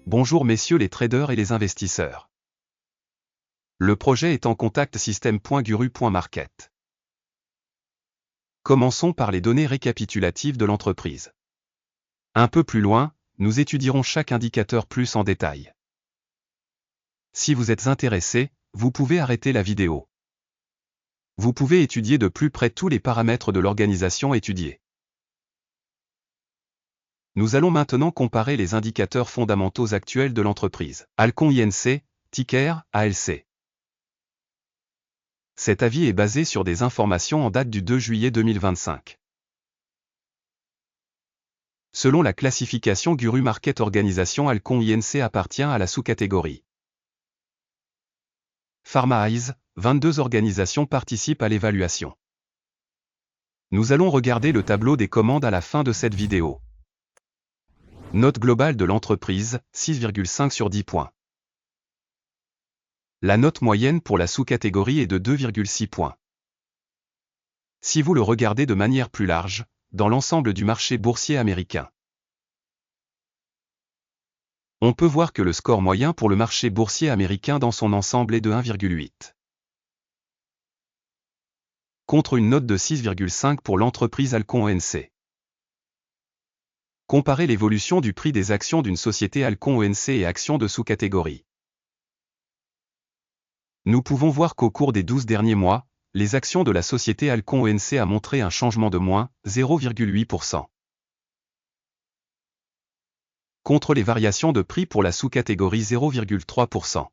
Bonjour messieurs les traders et les investisseurs. Le projet est en contact system.guru.market. Commençons par les données récapitulatives de l'entreprise. Un peu plus loin, nous étudierons chaque indicateur plus en détail. Si vous êtes intéressé, vous pouvez arrêter la vidéo. Vous pouvez étudier de plus près tous les paramètres de l'organisation étudiée. Nous allons maintenant comparer les indicateurs fondamentaux actuels de l'entreprise. Alcon INC, ticker, ALC. Cet avis est basé sur des informations en date du 2 juillet 2025. Selon la classification Guru Market Organisation, Alcon INC appartient à la sous-catégorie Pharma Eyes. 22 organisations participent à l'évaluation. Nous allons regarder le tableau des commandes à la fin de cette vidéo. Note globale de l'entreprise, 6,5 sur 10 points. La note moyenne pour la sous-catégorie est de 2,6 points. Si vous le regardez de manière plus large, dans l'ensemble du marché boursier américain, on peut voir que le score moyen pour le marché boursier américain dans son ensemble est de 1,8. Contre une note de 6,5 pour l'entreprise Alcon ONC. Comparez l'évolution du prix des actions d'une société Alcon ONC et actions de sous-catégorie. Nous pouvons voir qu'au cours des 12 derniers mois, les actions de la société Alcon ONC a montré un changement de moins 0,8%. Contre les variations de prix pour la sous-catégorie 0,3%.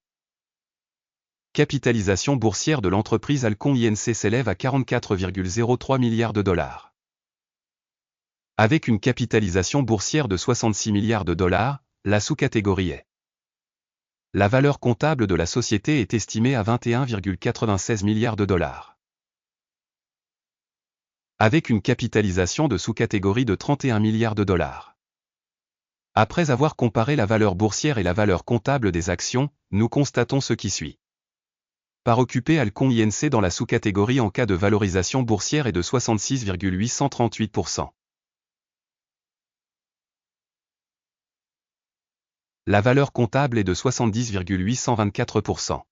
Capitalisation boursière de l'entreprise Alcon INC s'élève à 44,03 milliards de dollars. Avec une capitalisation boursière de 66 milliards de dollars, la sous-catégorie est. La valeur comptable de la société est estimée à 21,96 milliards de dollars. Avec une capitalisation de sous-catégorie de 31 milliards de dollars. Après avoir comparé la valeur boursière et la valeur comptable des actions, nous constatons ce qui suit. Part occupée Alcon INC dans la sous-catégorie en cas de valorisation boursière est de 66,838%. La valeur comptable est de 70,824%.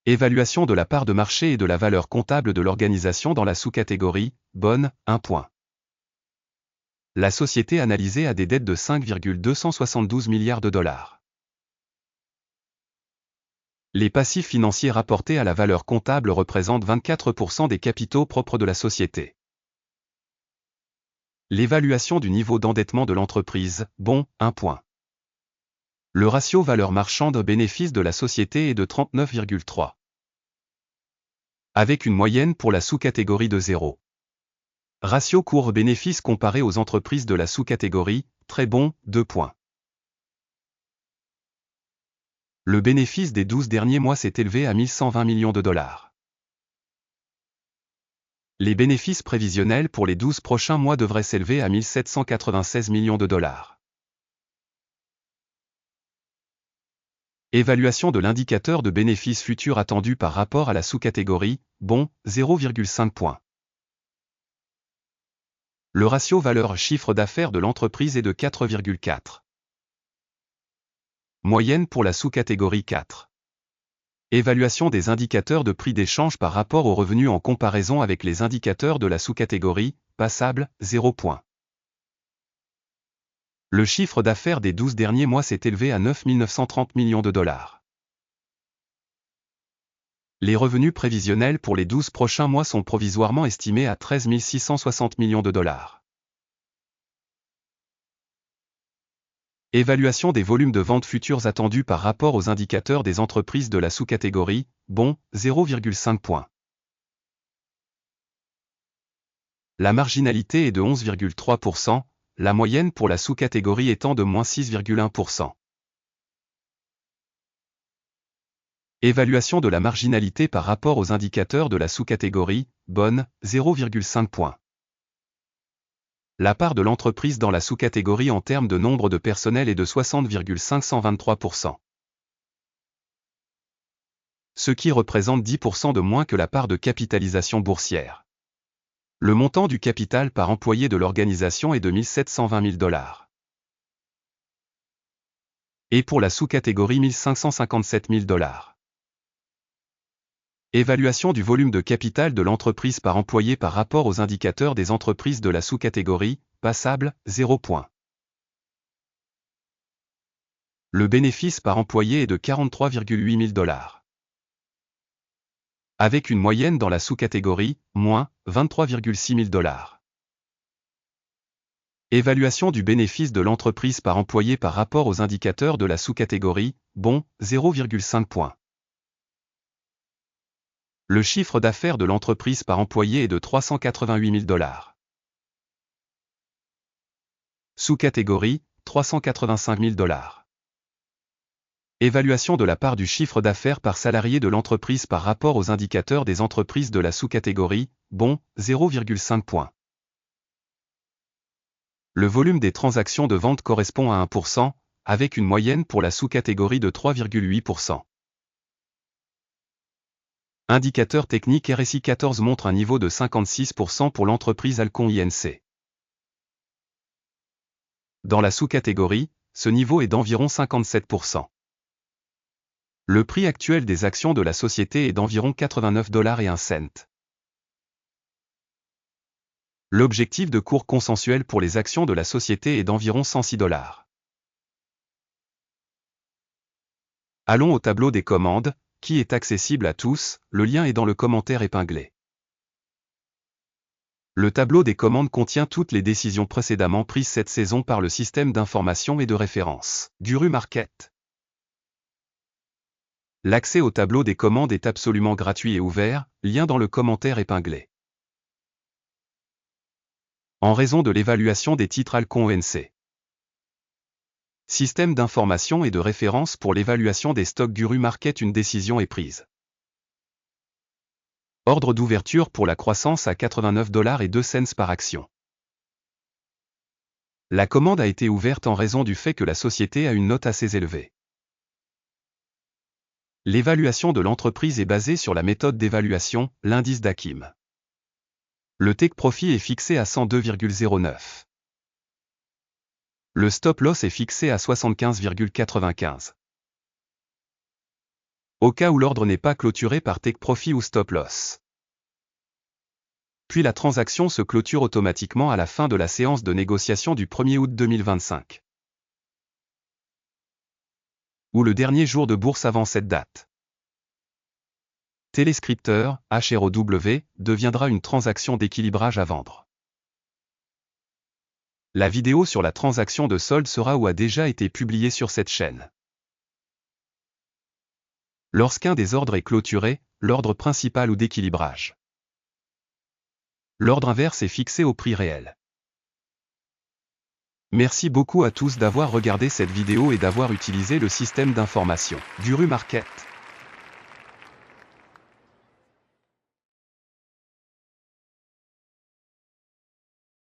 Évaluation de la part de marché et de la valeur comptable de l'organisation dans la sous-catégorie, bonne, 1 point. La société analysée a des dettes de 5,272 milliards de dollars. Les passifs financiers rapportés à la valeur comptable représentent 24% des capitaux propres de la société. L'évaluation du niveau d'endettement de l'entreprise, bon, 1 point. Le ratio valeur marchande bénéfice de la société est de 39,3. Avec une moyenne pour la sous-catégorie de 0. Ratio cours bénéfice comparé aux entreprises de la sous-catégorie, très bon, 2 points. Le bénéfice des 12 derniers mois s'est élevé à 1120 millions de dollars. Les bénéfices prévisionnels pour les 12 prochains mois devraient s'élever à 1796 millions de dollars. Évaluation de l'indicateur de bénéfices futurs attendu par rapport à la sous-catégorie, bon, 0,5 points. Le ratio valeur-chiffre d'affaires de l'entreprise est de 4,4. Moyenne pour la sous-catégorie 4. Évaluation des indicateurs de prix d'échange par rapport aux revenus en comparaison avec les indicateurs de la sous-catégorie, passable, 0 point. Le chiffre d'affaires des 12 derniers mois s'est élevé à 9 930 millions de dollars. Les revenus prévisionnels pour les 12 prochains mois sont provisoirement estimés à 13 660 millions de dollars. Évaluation des volumes de ventes futures attendus par rapport aux indicateurs des entreprises de la sous-catégorie, bon, 0,5 points. La marginalité est de 11,3%, la moyenne pour la sous-catégorie étant de moins 6,1%. Évaluation de la marginalité par rapport aux indicateurs de la sous-catégorie, bonne, 0,5 points. La part de l'entreprise dans la sous-catégorie en termes de nombre de personnel est de 60,523%. Ce qui représente 10% de moins que la part de capitalisation boursière. Le montant du capital par employé de l'organisation est de 1 720 000 $. Et pour la sous-catégorie 1557 000 $. Évaluation du volume de capital de l'entreprise par employé par rapport aux indicateurs des entreprises de la sous-catégorie, passable, 0 points. Le bénéfice par employé est de 43,8 000 $. Avec une moyenne dans la sous-catégorie, moins, 23,6 000 $. Évaluation du bénéfice de l'entreprise par employé par rapport aux indicateurs de la sous-catégorie, bon, 0,5 points. Le chiffre d'affaires de l'entreprise par employé est de 388 000 $. Sous-catégorie, 385 000 $. Évaluation de la part du chiffre d'affaires par salarié de l'entreprise par rapport aux indicateurs des entreprises de la sous-catégorie, bon, 0,5 points. Le volume des transactions de vente correspond à 1%, avec une moyenne pour la sous-catégorie de 3,8%. Indicateur technique RSI 14 montre un niveau de 56% pour l'entreprise Alcon INC. Dans la sous-catégorie, ce niveau est d'environ 57%. Le prix actuel des actions de la société est d'environ 89,01 $. L'objectif de cours consensuel pour les actions de la société est d'environ 106 $. Allons au tableau des commandes, qui est accessible à tous, le lien est dans le commentaire épinglé. Le tableau des commandes contient toutes les décisions précédemment prises cette saison par le système d'information et de référence, Guru Market. L'accès au tableau des commandes est absolument gratuit et ouvert, lien dans le commentaire épinglé. En raison de l'évaluation des titres Alcon ONC. Système d'information et de référence pour l'évaluation des stocks Guru Market, une décision est prise. Ordre d'ouverture pour la croissance à 89,02 $ par action. La commande a été ouverte en raison du fait que la société a une note assez élevée. L'évaluation de l'entreprise est basée sur la méthode d'évaluation, l'indice d'Akim. Le take profit est fixé à 102,09. Le stop loss est fixé à 75,95. Au cas où l'ordre n'est pas clôturé par take profit ou stop loss. Puis la transaction se clôture automatiquement à la fin de la séance de négociation du 1er août 2025. Ou le dernier jour de bourse avant cette date. Téléscripteur, HROW, deviendra une transaction d'équilibrage à vendre. La vidéo sur la transaction de solde sera ou a déjà été publiée sur cette chaîne. Lorsqu'un des ordres est clôturé, l'ordre principal ou d'équilibrage. L'ordre inverse est fixé au prix réel. Merci beaucoup à tous d'avoir regardé cette vidéo et d'avoir utilisé le système d'information Guru Market.